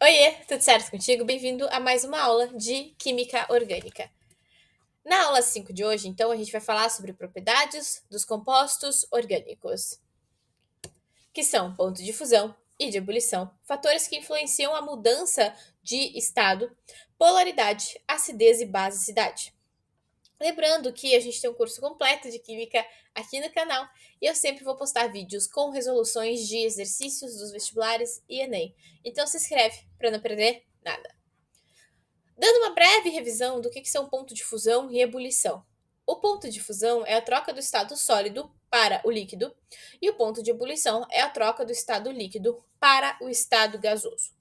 Oiê, tudo certo contigo? Bem-vindo a mais uma aula de Química Orgânica. Na aula 5 de hoje, então, a gente vai falar sobre propriedades dos compostos orgânicos, que são ponto de fusão e de ebulição, fatores que influenciam a mudança de estado, polaridade, acidez e basicidade. Lembrando que a gente tem um curso completo de Química aqui no canal e eu sempre vou postar vídeos com resoluções de exercícios dos vestibulares e Enem. Então se inscreve para não perder nada. Dando uma breve revisão do que são ponto de fusão e ebulição. O ponto de fusão é a troca do estado sólido para o líquido, e o ponto de ebulição é a troca do estado líquido para o estado gasoso.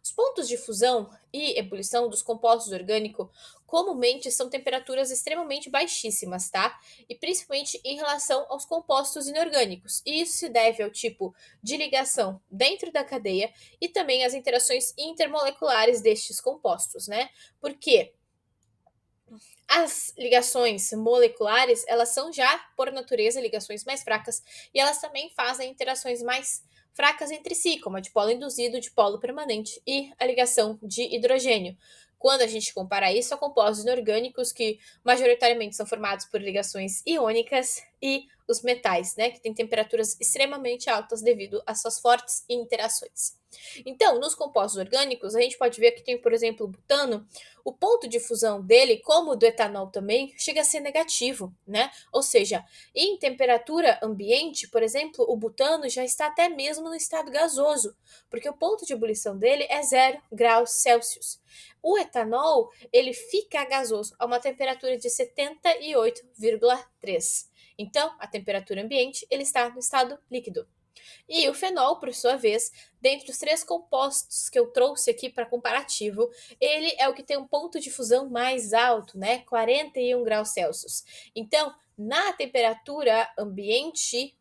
Os pontos de fusão e ebulição dos compostos orgânicos comumente são temperaturas extremamente baixíssimas, tá? E principalmente em relação aos compostos inorgânicos. E isso se deve ao tipo de ligação dentro da cadeia e também às interações intermoleculares destes compostos, né? Porque as ligações moleculares, elas são já, por natureza, ligações mais fracas, e elas também fazem interações mais fracas entre si, como a de polo induzido, de polo permanente e a ligação de hidrogênio. Quando a gente compara isso a compostos inorgânicos, que majoritariamente são formados por ligações iônicas, e os metais, né, que têm temperaturas extremamente altas devido às suas fortes interações. Então, nos compostos orgânicos, a gente pode ver que tem, por exemplo, o butano, o ponto de fusão dele, como o do etanol também, chega a ser negativo, né? Ou seja, em temperatura ambiente, por exemplo, o butano já está até mesmo no estado gasoso, porque o ponto de ebulição dele é 0 graus Celsius. O etanol, ele fica gasoso a uma temperatura de 78,3. Então, a temperatura ambiente, ele está no estado líquido. E o fenol, por sua vez, dentre os três compostos que eu trouxe aqui para comparativo, ele é o que tem um ponto de fusão mais alto, né? 41 graus Celsius. Então, na temperatura ambiente,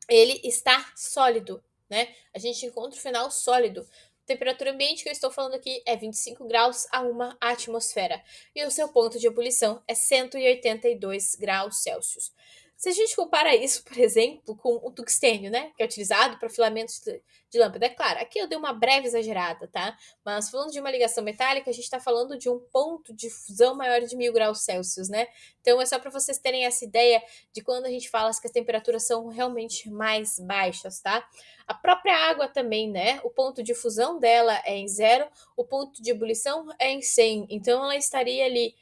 ele está sólido, né? A gente encontra o fenol sólido. A temperatura ambiente que eu estou falando aqui é 25 graus a uma atmosfera. E o seu ponto de ebulição é 182 graus Celsius. Se a gente compara isso, por exemplo, com o tungstênio, né, que é utilizado para filamentos de lâmpada, é claro, aqui eu dei uma breve exagerada, tá? Mas falando de uma ligação metálica, a gente está falando de um ponto de fusão maior de 1000 graus Celsius, né? Então é só para vocês terem essa ideia de quando a gente fala que as temperaturas são realmente mais baixas, tá? A própria água também, né? O ponto de fusão dela é em 0, o ponto de ebulição é em 100. Então ela estaria ali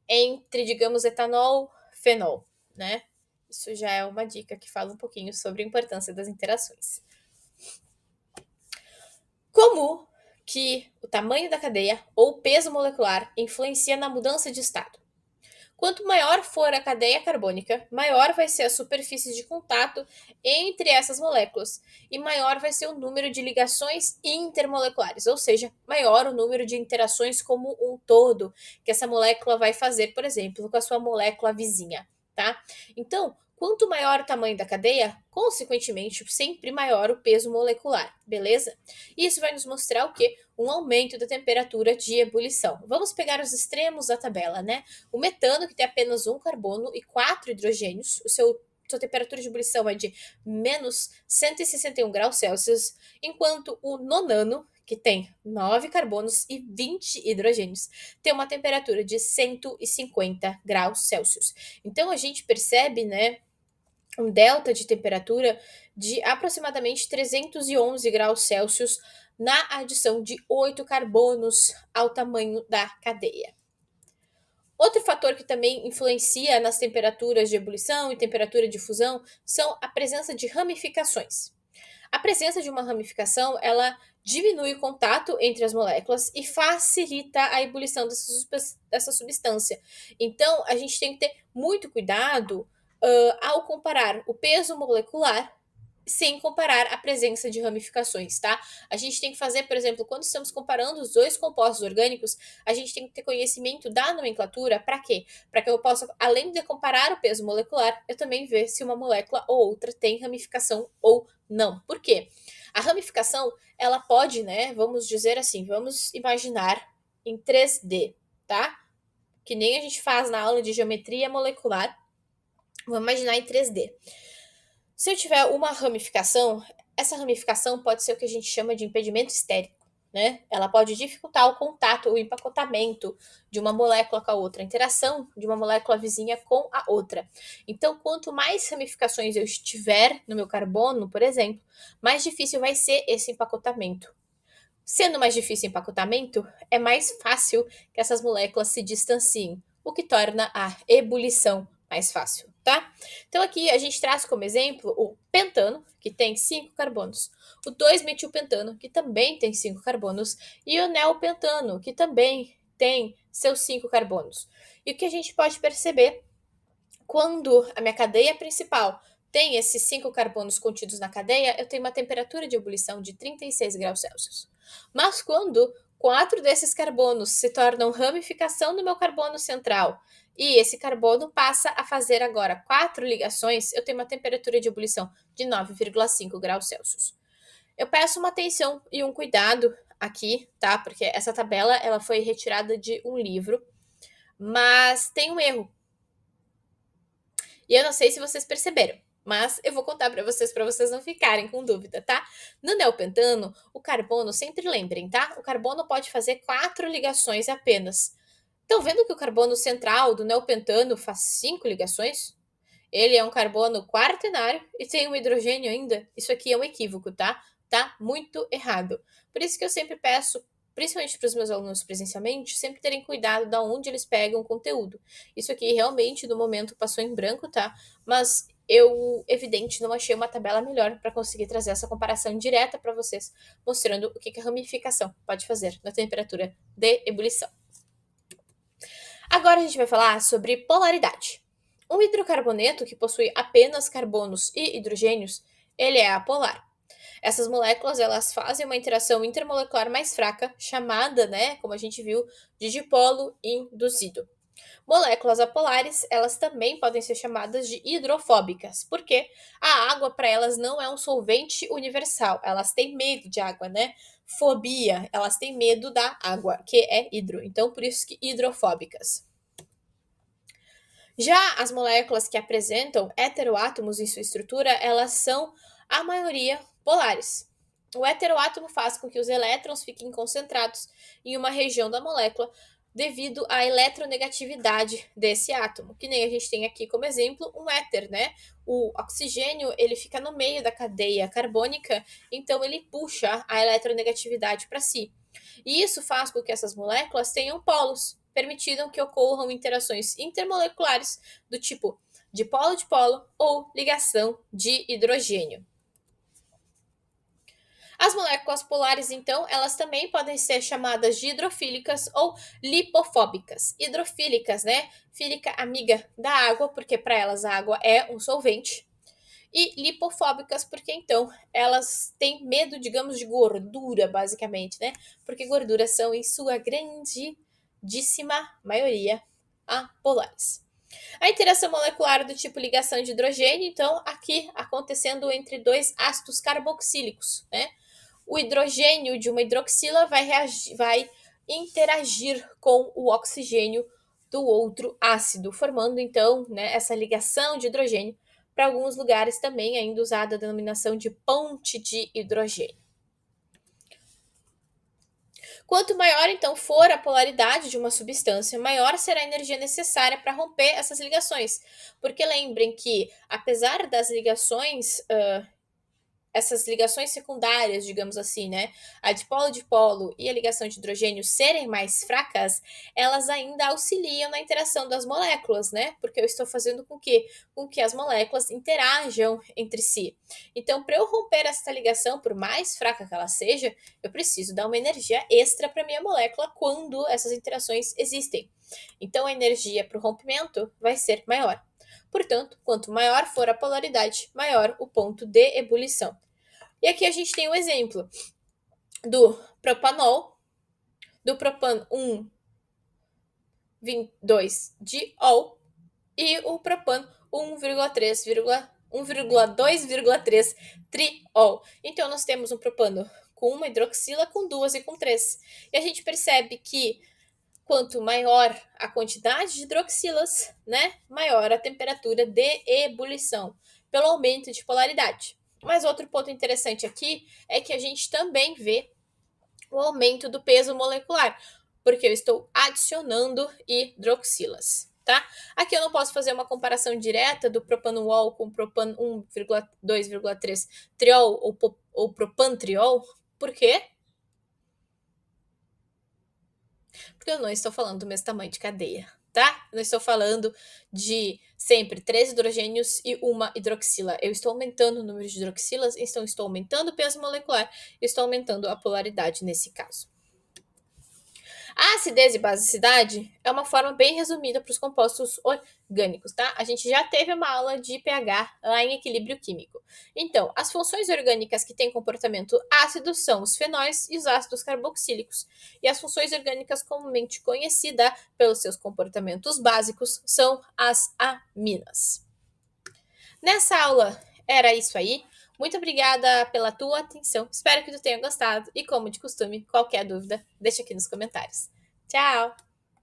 entre, digamos, etanol, fenol, né? Isso já é uma dica que fala um pouquinho sobre a importância das interações. Como que o tamanho da cadeia ou o peso molecular influencia na mudança de estado? Quanto maior for a cadeia carbônica, maior vai ser a superfície de contato entre essas moléculas e maior vai ser o número de ligações intermoleculares, ou seja, maior o número de interações como um todo que essa molécula vai fazer, por exemplo, com a sua molécula vizinha, tá? Então, quanto maior o tamanho da cadeia, consequentemente, sempre maior o peso molecular, beleza? Isso vai nos mostrar o quê? Um aumento da temperatura de ebulição. Vamos pegar os extremos da tabela, né? O metano, que tem apenas um carbono e 4 hidrogênios, sua temperatura de ebulição é de menos 161 graus Celsius, enquanto o nonano, que tem 9 carbonos e 20 hidrogênios, tem uma temperatura de 150 graus Celsius. Então a gente percebe, né, um delta de temperatura de aproximadamente 311 graus Celsius na adição de 8 carbonos ao tamanho da cadeia. Outro fator que também influencia nas temperaturas de ebulição e temperatura de fusão são a presença de ramificações. A presença de uma ramificação, ela diminui o contato entre as moléculas e facilita a ebulição dessa substância. Então, a gente tem que ter muito cuidado ao comparar o peso molecular sem comparar a presença de ramificações, tá? A gente tem que fazer, por exemplo, quando estamos comparando os dois compostos orgânicos, a gente tem que ter conhecimento da nomenclatura, para quê? Para que eu possa, além de comparar o peso molecular, eu também ver se uma molécula ou outra tem ramificação ou não. Por quê? A ramificação, ela pode, né, vamos dizer assim, vamos imaginar em 3D, tá? Que nem a gente faz na aula de geometria molecular, vamos imaginar em 3D. Se eu tiver uma ramificação, essa ramificação pode ser o que a gente chama de impedimento estérico, né? Ela pode dificultar o contato, o empacotamento de uma molécula com a outra, a interação de uma molécula vizinha com a outra. Então, quanto mais ramificações eu tiver no meu carbono, por exemplo, mais difícil vai ser esse empacotamento. Sendo mais difícil o empacotamento, é mais fácil que essas moléculas se distanciem, o que torna a ebulição mais fácil, tá? Então aqui a gente traz como exemplo o pentano, que tem 5 carbonos, o 2-metilpentano, que também tem 5 carbonos, e o neopentano, que também tem seus 5 carbonos. E o que a gente pode perceber quando a minha cadeia principal tem esses 5 carbonos contidos na cadeia, eu tenho uma temperatura de ebulição de 36 graus Celsius. Mas quando 4 desses carbonos se tornam ramificação do meu carbono central e esse carbono passa a fazer agora 4 ligações, eu tenho uma temperatura de ebulição de 9,5 graus Celsius. Eu peço uma atenção e um cuidado aqui, tá? Porque essa tabela ela foi retirada de um livro, mas tem um erro. E eu não sei se vocês perceberam, mas eu vou contar para vocês não ficarem com dúvida, tá? No neopentano, o carbono, sempre lembrem, tá? O carbono pode fazer 4 ligações apenas. Estão vendo que o carbono central do neopentano faz 5 ligações? Ele é um carbono quaternário e tem um hidrogênio ainda. Isso aqui é um equívoco, tá? Tá muito errado. Por isso que eu sempre peço, principalmente para os meus alunos presencialmente, sempre terem cuidado de onde eles pegam o conteúdo. Isso aqui realmente no momento passou em branco, tá? Mas eu, evidente, não achei uma tabela melhor para conseguir trazer essa comparação direta para vocês, mostrando o que a ramificação pode fazer na temperatura de ebulição. Agora a gente vai falar sobre polaridade. Um hidrocarboneto que possui apenas carbonos e hidrogênios, ele é apolar. Essas moléculas, elas fazem uma interação intermolecular mais fraca, chamada, né, como a gente viu, de dipolo induzido. Moléculas apolares, elas também podem ser chamadas de hidrofóbicas, porque a água para elas não é um solvente universal, elas têm medo de água, né? Fobia, elas têm medo da água, que é hidro. Então, por isso que hidrofóbicas. Já as moléculas que apresentam heteroátomos em sua estrutura, elas são, a maioria, polares. O heteroátomo faz com que os elétrons fiquem concentrados em uma região da molécula devido à eletronegatividade desse átomo, que nem a gente tem aqui como exemplo um éter, né? O oxigênio, ele fica no meio da cadeia carbônica, então ele puxa a eletronegatividade para si. E isso faz com que essas moléculas tenham polos, permitindo que ocorram interações intermoleculares do tipo de polo ou ligação de hidrogênio. As moléculas polares, então, elas também podem ser chamadas de hidrofílicas ou lipofóbicas. Hidrofílicas, né? Fílica, amiga da água, porque para elas a água é um solvente. E lipofóbicas, porque então elas têm medo, digamos, de gordura, basicamente, né? Porque gorduras são, em sua grandíssima maioria, apolares. A interação molecular do tipo ligação de hidrogênio, então, aqui acontecendo entre dois ácidos carboxílicos, né? O hidrogênio de uma hidroxila vai interagir com o oxigênio do outro ácido, formando então, né, essa ligação de hidrogênio. Para alguns lugares também ainda usada a denominação de ponte de hidrogênio. Quanto maior então for a polaridade de uma substância, maior será a energia necessária para romper essas ligações. Porque lembrem que, apesar das ligações essas ligações secundárias, digamos assim, né, a dipolo-dipolo e a ligação de hidrogênio serem mais fracas, elas ainda auxiliam na interação das moléculas, né? Porque eu estou fazendo com que as moléculas interajam entre si. Então, para eu romper essa ligação, por mais fraca que ela seja, eu preciso dar uma energia extra para minha molécula quando essas interações existem. Então, a energia para o rompimento vai ser maior. Portanto, quanto maior for a polaridade, maior o ponto de ebulição. E aqui a gente tem um exemplo do propanol, do propan 1,2-diol e o propan 1,2,3 triol. Então, nós temos um propano com uma hidroxila, com duas e com três. E a gente percebe que quanto maior a quantidade de hidroxilas, né, maior a temperatura de ebulição, pelo aumento de polaridade. Mas outro ponto interessante aqui é que a gente também vê o aumento do peso molecular, porque eu estou adicionando hidroxilas, tá? Aqui eu não posso fazer uma comparação direta do propanolol com propan 1,2,3 triol ou propantriol, por quê? Porque eu não estou falando do mesmo tamanho de cadeia, tá? Eu não estou falando de sempre 3 hidrogênios e uma hidroxila. Eu estou aumentando o número de hidroxilas, então estou aumentando o peso molecular, estou aumentando a polaridade nesse caso. A acidez e basicidade é uma forma bem resumida para os compostos orgânicos, tá? A gente já teve uma aula de pH lá em equilíbrio químico. Então, as funções orgânicas que têm comportamento ácido são os fenóis e os ácidos carboxílicos. E as funções orgânicas comumente conhecidas pelos seus comportamentos básicos são as aminas. Nessa aula era isso aí. Muito obrigada pela tua atenção. Espero que tu tenha gostado e, como de costume, qualquer dúvida, deixa aqui nos comentários. Tchau!